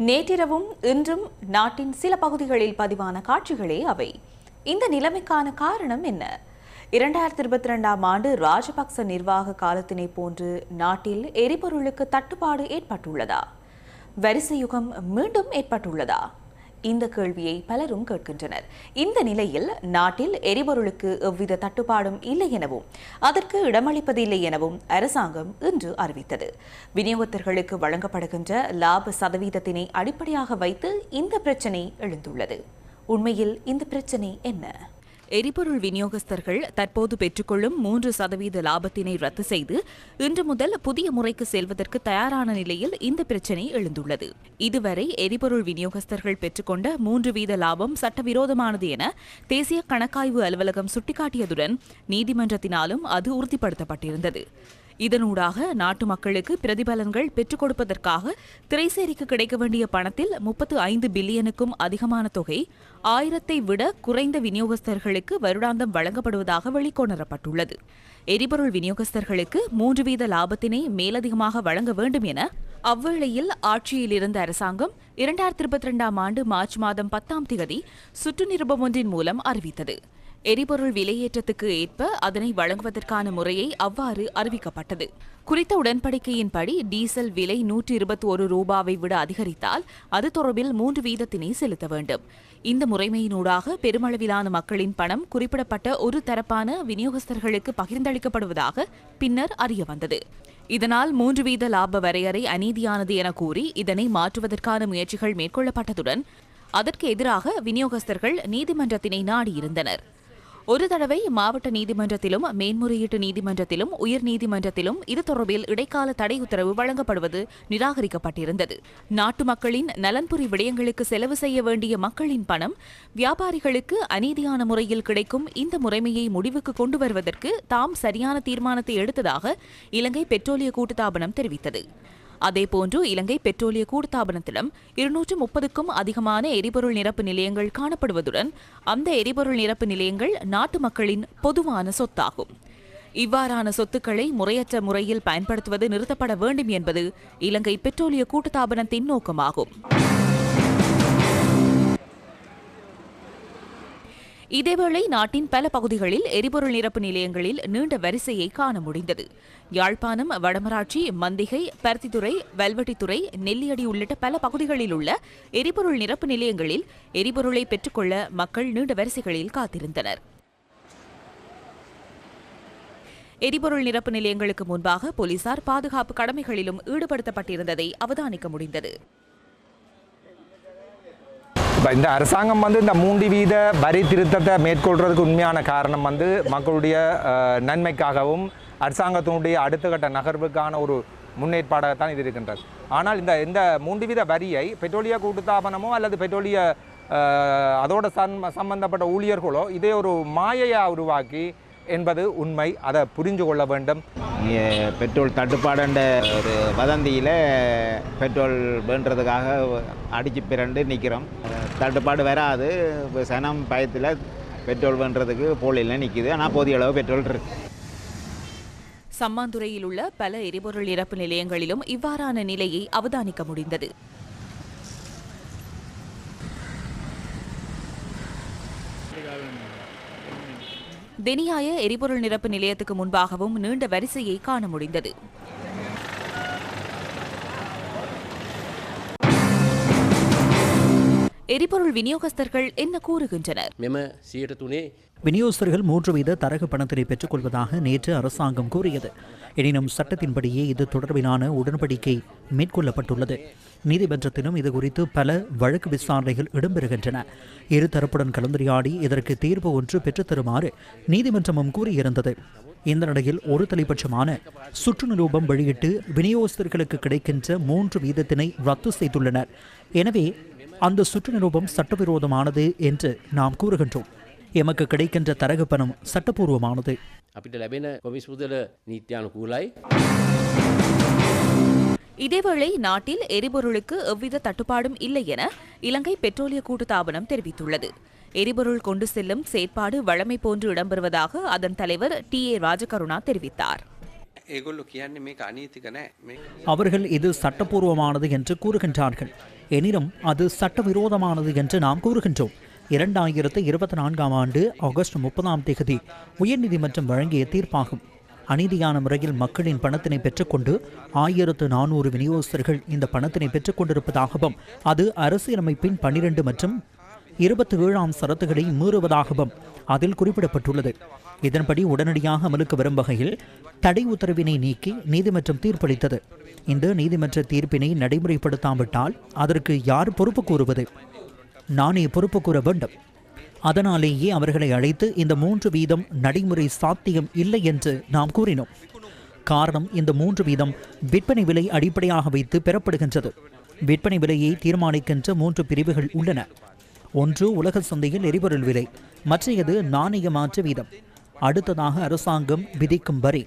நேற்றிரவும் இன்றும் நாட்டின் சில பகுதிகளில் பதிவான காட்சிகளே அவை. இந்த நிலைமைக்கான காரணம் என்ன? 2022ஆம் ஆண்டு ராஜபக்ச நிர்வாக காலத்தினை போன்று நாட்டில் எரிபொருளுக்கு தட்டுப்பாடு ஏற்பட்டுள்ளதா? வரிசை யுகம் மீண்டும் ஏற்பட்டுள்ளதா? இந்த கேள்வியை பலரும் கேட்கின்றனர். இந்த நிலையில் நாட்டில் எரிபொருளுக்கு எவ்வித தட்டுப்பாடும் இல்லை எனவும் அதற்கு இடமளிப்பதில்லை எனவும் அரசாங்கம் இன்று அறிவித்தது. விநியோகத்தர்களுக்கு வழங்கப்படுகின்ற லாப சதவீதத்தினை அடிப்படையாக வைத்து இந்த பிரச்சினை எழுந்துள்ளது. உண்மையில் இந்த பிரச்சினை என்ன? எரிபொருள் விநியோகஸ்தர்கள் தற்போது பெற்றுக்கொள்ளும் 3% லாபத்தினை ரத்து செய்து இன்று முதல் புதிய முறைக்கு செல்வதற்கு தயாரான நிலையில் இந்த பிரச்சினை எழுந்துள்ளது. இதுவரை எரிபொருள் விநியோகஸ்தர்கள் பெற்றுக்கொண்ட 3% லாபம் சட்டவிரோதமானது என தேசிய கணக்காய்வு அலுவலகம் சுட்டிக்காட்டியதுடன் நீதிமன்றத்தினாலும் அது உறுதிப்படுத்தப்பட்டிருந்தது. இதனூடாக நாட்டு மக்களுக்கு பிரதிபலன்கள் பெற்றுக் கொடுப்பதற்காக திரைசேரிக்கு கிடைக்க வேண்டிய பணத்தில் 35 பில்லியனுக்கும் அதிகமான தொகை 1000ஐ விட குறைந்த விநியோகஸ்தர்களுக்கு வருடாந்தம் வழங்கப்படுவதாக வெளிக்கொணரப்பட்டுள்ளது. எரிபொருள் விநியோகஸ்தர்களுக்கு 3% லாபத்தினை மேலதிகமாக வழங்க வேண்டும் என அவ்வேளையில் ஆட்சியில் இருந்த அரசாங்கம் 2022ஆம் ஆண்டு மார்ச் மாதம் 10ஆம் தேதி சுற்று நிருபம் ஒன்றின் மூலம் அறிவித்தது. எரிபொருள் விலையேற்றத்துக்கு ஏற்ப அதனை வழங்குவதற்கான முறையை அவ்வாறு அறிவிக்கப்பட்டது. குறித்த உடன்படிக்கையின்படி டீசல் விலை 121 ரூபாவை விட அதிகரித்தால் அது தொடர்பில் 3% செலுத்த வேண்டும். இந்த முறைமையினூடாக பெருமளவிலான மக்களின் பணம் குறிப்பிடப்பட்ட ஒரு தரப்பான விநியோகஸ்தர்களுக்கு பகிர்ந்தளிக்கப்படுவதாக பின்னர் அறியவந்தது. இதனால் 3% லாப வரையறை அநீதியானது என கூறி இதனை மாற்றுவதற்கான முயற்சிகள் மேற்கொள்ளப்பட்டதுடன் அதற்கு எதிராக விநியோகஸ்தர்கள் நீதிமன்றத்தினை நாடியிருந்தனர். ஒரு தடவை மாவட்ட நீதிமன்றத்திலும் மேன்முறையீட்டு நீதிமன்றத்திலும் உயர் நீதிமன்றத்திலும் இது தொடர்பில் இடைக்கால தடை உத்தரவு வழங்கப்படுவது நிராகரிக்கப்பட்டிருந்தது. நாட்டு மக்களின் நலன்புரி விடயங்களுக்கு செலவு செய்ய வேண்டிய மக்களின் பணம் வியாபாரிகளுக்கு அநீதியான முறையில் கிடைக்கும் இந்த முறைமையை முடிவுக்கு கொண்டு வருவதற்கு தாம் சரியான தீர்மானத்தை எடுத்ததாக இலங்கை பெட்ரோலிய கூட்டுத்தாபனம் தெரிவித்தது. அதேபோன்று இலங்கை பெட்ரோலிய கூட்டுத்தாபனத்திடம் 230க்கும் அதிகமான எரிபொருள் நிரப்பு நிலையங்கள் காணப்படுவதுடன் அந்த எரிபொருள் நிரப்பு நிலையங்கள் நாட்டு மக்களின் பொதுவான சொத்தாகும். இவ்வாறான சொத்துக்களை முறையற்ற முறையில் பயன்படுத்துவது நிறுத்தப்பட வேண்டும் என்பது இலங்கை பெட்ரோலிய கூட்டுத்தாபனத்தின் நோக்கமாகும். இதேவேளை நாட்டின் பல பகுதிகளில் எரிபொருள் நிரப்பு நிலையங்களில் நீண்ட வரிசையை காண முடிந்தது. யாழ்ப்பாணம், வடமராட்சி, மந்திகை, பருத்தித்துறை, வல்வெட்டித்துறை, நெல்லியடி உள்ளிட்ட பல பகுதிகளில் உள்ள எரிபொருள் நிரப்பு நிலையங்களில் எரிபொருளை பெற்றுக்கொள்ள மக்கள் நீண்ட வரிசைகளில் காத்திருந்தனர். எரிபொருள் நிரப்பு நிலையங்களுக்கு முன்பாக போலீசார் பாதுகாப்பு கடமைகளிலும் ஈடுபடுத்தப்பட்டிருந்ததை அவதானிக்க முடிந்தது. இந்த அரசாங்கம் இந்த 3% வரி திருத்தத்தை மேற்கொள்றதுக்கு உண்மையான காரணம் மக்களுடைய நன்மைக்காகவும் அரசாங்கத்தினுடைய அடுத்த கட்ட நகர்வுக்கான ஒரு முன்னேற்பாடாகத்தான் இது இருக்கின்றது. ஆனால் இந்த 3% வரியை பெட்ரோலிய கூட்டுத்தாபனமோ அல்லது பெட்ரோலிய அதோட சம்பந்தப்பட்ட ஊழியர்களோ இதே ஒரு மாயையாக உருவாக்கி என்பது உண்மை. அதை புரிஞ்சு கொள்ள வேண்டும். பெட்ரோல் தட்டுப்பாடுன்ற ஒரு வதந்தியில் பெட்ரோல் வேண்டுறதுக்காக அடித்து பிறண்டு நிற்கிறோம். தட்டுப்பாடு வராது. சனம் பயத்தில் பெட்ரோல் வேண்டுறதுக்கு போலியில் நிற்கிது. ஆனால் போதிய அளவு பெட்ரோல் இருக்கு. சம்மாந்துறையில் உள்ள பல எரிபொருள் நிரப்பு நிலையங்களிலும் இவ்வாறான நிலையை அவதானிக்க முடிந்தது. தெனியாய எரிபொருள் நிரப்பு நிலையத்துக்கு முன்பாகவும் நீண்ட வரிசையை காண முடிந்தது. எரிபொருள் விநியோகஸ்தர்கள் என்ன கூறுகின்றனர்? விநியோகஸ்தர்கள் 3% தரகு பணத்தினை பெற்றுக் கொள்வதாக நேற்று அரசாங்கம் கூறியது. எனினும் சட்டத்தின்படியே இது தொடர்பிலான உடன்படிக்கை மேற்கொள்ளப்பட்டுள்ளது. நீதிமன்றத்திலும் இதுகுறித்து பல வழக்கு விசாரணைகள் இடம்பெறுகின்றன. இருதரப்புடன் கலந்துரையாடி இதற்கு தீர்வு ஒன்று பெற்றுத்தருமாறு நீதிமன்றமும் கூறியிருந்தது. இந்த நிலையில் ஒரு தலைபட்சமான சுற்று நிரூபம் வெளியிட்டு விநியோகஸ்தர்களுக்கு கிடைக்கின்ற 3% ரத்து செய்துள்ளனர். எனவே அந்த சுற்று நிரூபம் சட்டவிரோதமானது என்று நாம் கூறுகின்றோம். எமக்கு கிடைக்கின்ற தரகு பணம் சட்டப்பூர்வமானது. இதேவேளை நாட்டில் எரிபொருளுக்கு எவ்வித தட்டுப்பாடும் இல்லை என இலங்கை பெட்ரோலிய கூட்டுத்தாபனம் தெரிவித்துள்ளது. எரிபொருள் கொண்டு செல்லும் செயற்பாடு வழமை போன்று இடம்பெறுவதாக அதன் தலைவர் டி.ஏ. ராஜகருணா தெரிவித்தார். ඒගොල්ලෝ කියන්නේ මේක අනීතික නෑ. அவர்கள் இது சட்டப்பூர்வமானது என்று கூறுகின்றார்கள். எனினும் அது சட்டவிரோதமானது என்று நாம் கூறுகின்றோம். 2024 ஆண்டு ஆகஸ்ட் 30 உயர்நீதிமன்றம் வழங்கிய தீர்ப்பாகும். அநீதியான முறையில் மக்களின் பணத்தினை பெற்றுக்கொண்டு 1400 விநியோகஸ்தர்கள் இந்த பணத்தினை பெற்றுக் கொண்டிருப்பதாகவும் அது அரசியலமைப்பின் 12 மற்றும் 27ஆம் சரத்துகளை மீறுவதாகவும் அதில் குறிப்பிடப்பட்டுள்ளது. இதன்படி உடனடியாக அமலுக்கு வரும் வகையில் தடை உத்தரவினை நீக்கி நீதிமன்றம் தீர்ப்பளித்தது. இந்த நீதிமன்ற தீர்ப்பினை நடைமுறைப்படுத்தாவிட்டால் அதற்கு யார் பொறுப்பு கூறுவது? நானே பொறுப்பு கூற வேண்டும். அதனாலேயே அவர்களை அழைத்து இந்த 3% நடைமுறை சாத்தியம் இல்லை என்று நாம் கூறினோம். காரணம், இந்த 3% விற்பனை விலை அடிப்படையாக வைத்து பெறப்படுகின்றது. விற்பனை விலையை தீர்மானிக்கின்ற 3 பிரிவுகள் உள்ளன. ஒன்று உலக சந்தையில் எரிபொருள் விலை, மற்றையது நாணய மாற்று வீதம், அடுத்ததாக அரசாங்கம் விதிக்கும் வரி,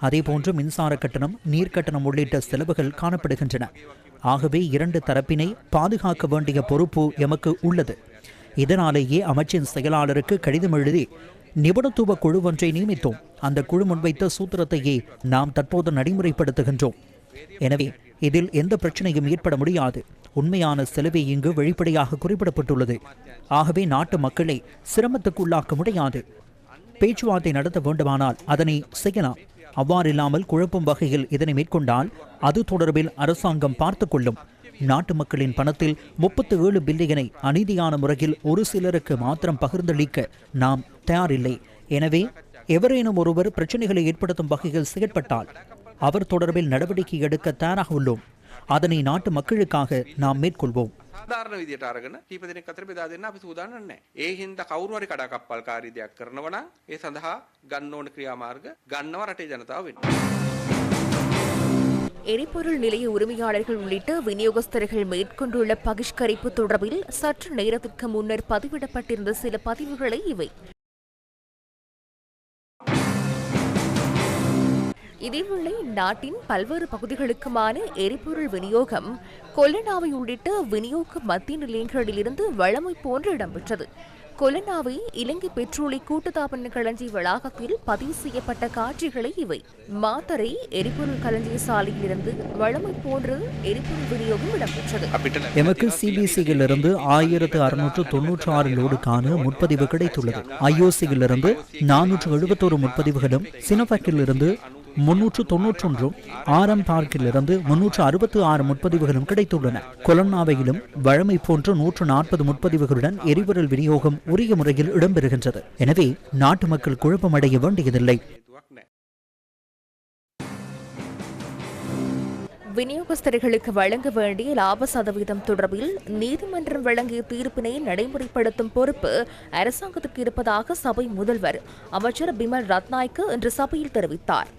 அதேபோன்று மின்சார கட்டணம், நீர்க்கட்டணம் உள்ளிட்ட செலவுகள் காணப்படுகின்றன. ஆகவே 2 தரப்பினை பாதுகாக்க வேண்டிய பொறுப்பு எமக்கு உள்ளது. இதனாலேயே அமைச்சின் செயலாளருக்கு கடிதம் எழுதி நிபுணத்துவ குழு ஒன்றை நியமித்தோம். அந்த குழு முன்வைத்த சூத்திரத்தையே நாம் தற்போது நடைமுறைப்படுத்துகின்றோம். எனவே இதில் எந்த பிரச்சனையும் ஏற்பட முடியாது. உண்மையான செலவை இங்கு வெளிப்படையாக குறிப்பிடப்பட்டுள்ளது. ஆகவே நாட்டு மக்களை சிரமத்துக்குள்ளாக்க முடியாது. பேச்சுவார்த்தை நடத்த வேண்டுமானால் அதனை செய்யலாம். அவ்வாறில்லாமல் குழப்பும் வகையில் இதனை மேற்கொண்டால் அது தொடர்பில் அரசாங்கம் பார்த்து கொள்ளும். நாட்டு மக்களின் பணத்தில் 37 பில்லியனை அநீதியான முறையில் ஒரு சிலருக்கு மாத்திரம் பகிர்ந்தளிக்க நாம் தயாரில்லை. எனவே எவரேனும் ஒருவர் பிரச்சனைகளை ஏற்படுத்தும் வகையில் செயற்பட்டால் அவர் தொடர்பில் நடவடிக்கை எடுக்க தயாராக உள்ளோம். அதனை நாட்டு மக்களுக்காக நாம் மேற்கொள்வோம். සාධාරණ විදියට අරගෙන කීප දෙනෙක් අතර බෙදා දෙන්න අපි සූදානම් නැහැ. ඒ හින්දා කවුරු හරි කඩාකප්පල්කාරී දෙයක් කරනවා නම් ඒ සඳහා ගන්න ඕන ක්‍රියාමාර්ග ගන්නවා රටේ ජනතාව වෙනුවෙන්. எரிபொருள் நிலைய உரிமையாளர்கள் உள்ளிட்ட விநியோகஸ்தர்கள் மேற்கொண்டுள்ள பகிஷ்கரிப்பு தொடர்பில் சற்று நேரத்திற்கு முன்னர் பதிவிடப்பட்டிருந்த சில பதிவுகளை இவை. இதேவேளை நாட்டின் பல்வேறு பகுதிகளுக்குமான எரிபொருள் விநியோகம் கொல்லனாவை உள்ளிட்ட விநியோக மத்திய நிலையங்களிலிருந்து வழமை போன்று இடம்பெற்றது. கொல்லனாவை இலங்கை பெட்ரோலிய கூட்டுத்தாபன களஞ்சிய வளாகத்தில் பதிவு செய்யப்பட்ட காட்சிகளை இவை. மாத்தரை எரிபொருள் களஞ்சிய சாலையிலிருந்து வழமை போன்று எரிபொருள் விநியோகம் இடம்பெற்றது. எமக்கு சிபிசியிலிருந்து 1696 லோடுக்கான முன்பதிவு கிடைத்துள்ளது. ஐஓசியிலிருந்து 471 முன்பதிவுகளும், சினோபாக்கிலிருந்து 391, ஆரம் பார்க்கிலிருந்து 366 முன்பதிவுகளும் கிடைத்துள்ளன. கொலன்னாவையிலும் வழமை போன்ற 140 முன்பதிவுகளுடன் எரிபொருள் விநியோகம் உரிய முறையில் இடம்பெறுகின்றது. எனவே நாட்டு மக்கள் குழப்பமடைய வேண்டியதில்லை. விநியோகஸ்தர்களுக்கு வழங்க வேண்டிய லாப சதவீதம் தொடர்பில் நீதிமன்றம் வழங்கிய தீர்ப்பினை நடைமுறைப்படுத்தும் பொறுப்பு அரசாங்கத்துக்கு இருப்பதாக சபை முதல்வர் அமைச்சர் பிமல் ரத்நாயக்க இன்று சபையில் தெரிவித்தார்.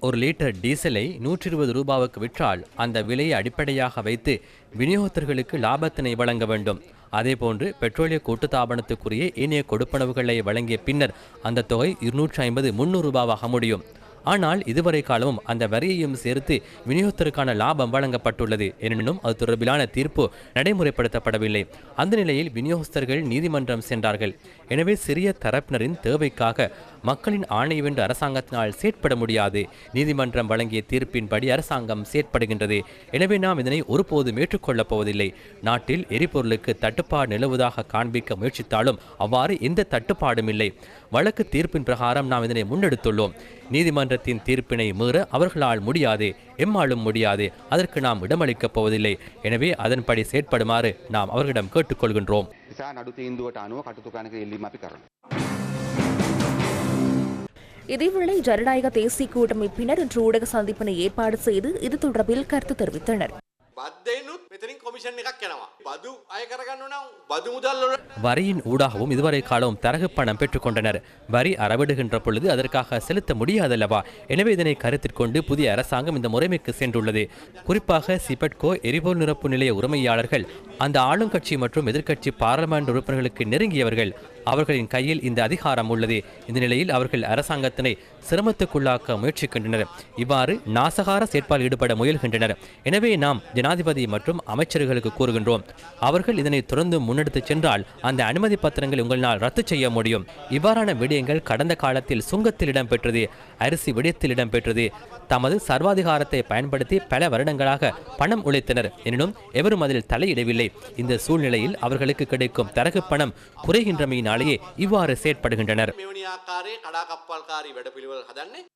ஒரு லிட்டர் டீசலை 120 ரூபாவுக்கு விற்றால் அந்த விலையை அடிப்படையாக வைத்து விநியோகத்தர்களுக்கு லாபத்தினை வழங்க வேண்டும். அதேபோன்று பெட்ரோலிய கூட்டுத்தாபனத்துக்குரிய ஏனைய கொடுப்பனவுகளை வழங்கிய பின்னர் அந்த தொகை 250-300 ரூபாவாக முடியும். ஆனால் இதுவரை காலமும் அந்த வரியையும் சேர்த்து விநியோகத்திற்கான லாபம் வழங்கப்பட்டுள்ளது. எனினும் அது தொடர்பிலான தீர்ப்பு நடைமுறைப்படுத்தப்படவில்லை. அந்த நிலையில் விநியோகஸ்தர்கள் நீதிமன்றம் சென்றார்கள். எனவே சிறிய தரப்பினரின் தேவைக்காக மக்களின் ஆணை வென்று அரசாங்கத்தினால் செயற்பட முடியாது. நீதிமன்றம் வழங்கிய தீர்ப்பின்படி அரசாங்கம் செயற்படுகின்றது. எனவே நாம் இதனை ஒருபோதும் ஏற்றுக்கொள்ளப் போவதில்லை. நாட்டில் எரிபொருளுக்கு தட்டுப்பாடு நிலவுவதாக காண்பிக்க முயற்சித்தாலும் அவ்வாறு எந்த தட்டுப்பாடும் இல்லை. வழக்கு தீர்ப்பின் பிரகாரம் நாம் இதனை முன்னெடுத்துள்ளோம். நீதிமன்றத்தின் தீர்ப்பினை மீற அவர்களால் முடியாது, எம்மாலும் முடியாது. அதற்கு நாம் இடமளிக்கப் போவதில்லை. எனவே அதன்படி செயற்படுமாறு நாம் அவர்களிடம் கேட்டுக்கொள்கின்றோம். இதேவேளை ஜனநாயக தேசிய கூட்டமைப்பினர் இன்று ஊடக சந்திப்பினை ஏற்பாடு செய்து இது தொடர்பில் கருத்து தெரிவித்தனர். வரியின் ஊடாகவும் இதுவரை காலம் தரகு பணம் பெற்றுக் கொண்டனர். வரி அறவிடுகின்ற பொழுது அதற்காக செலுத்த முடியாதல்லவா? எனவே இதனை கருத்தில் கொண்டு புதிய அரசாங்கம் இந்த முறைமைக்கு சென்றுள்ளது. குறிப்பாக சிபட்கோ எரிபொருள் நிரப்பு நிலைய உரிமையாளர்கள் அந்த ஆளும் கட்சி மற்றும் எதிர்க்கட்சி பாராளுமன்ற உறுப்பினர்களுக்கு நெருங்கியவர்கள். அவர்களின் கையில் இந்த அதிகாரம் உள்ளது. இந்த நிலையில் அவர்கள் அரசாங்கத்தினை சிரமத்துக்குள்ளாக்க முயற்சிக்கின்றனர். இவ்வாறு நாசகார செயற்பால் ஈடுபட முயல்கின்றனர். எனவே நாம் ஜனாதிபதி மற்றும் அமைச்சர்களுக்கு கூறுகின்றோம், அவர்கள் இதனை தொடர்ந்து முன்னெடுத்துச் சென்றால் அந்த அனுமதி பத்திரங்களை உங்களால் ரத்து செய்ய முடியும். இவ்வாறான விடயங்கள் கடந்த காலத்தில் சுங்கத்தில் இடம்பெற்றது, அரிசி விடயத்தில் இடம்பெற்றது. தமது சர்வாதிகாரத்தை பயன்படுத்தி பல வருடங்களாக பணம் உழைத்தனர். எனினும் எவரும் அதில் தலையிடவில்லை. இந்த சூழ்நிலையில் அவர்களுக்கு கிடைக்கும் தரகு பணம் குறைகின்றமையினாலேயே இவ்வாறு செயற்படுகின்றனர். මෙවැනි ආකාරයේ කඩාකප්පල්කාරී වැඩපිළිවෙල හදන්නේ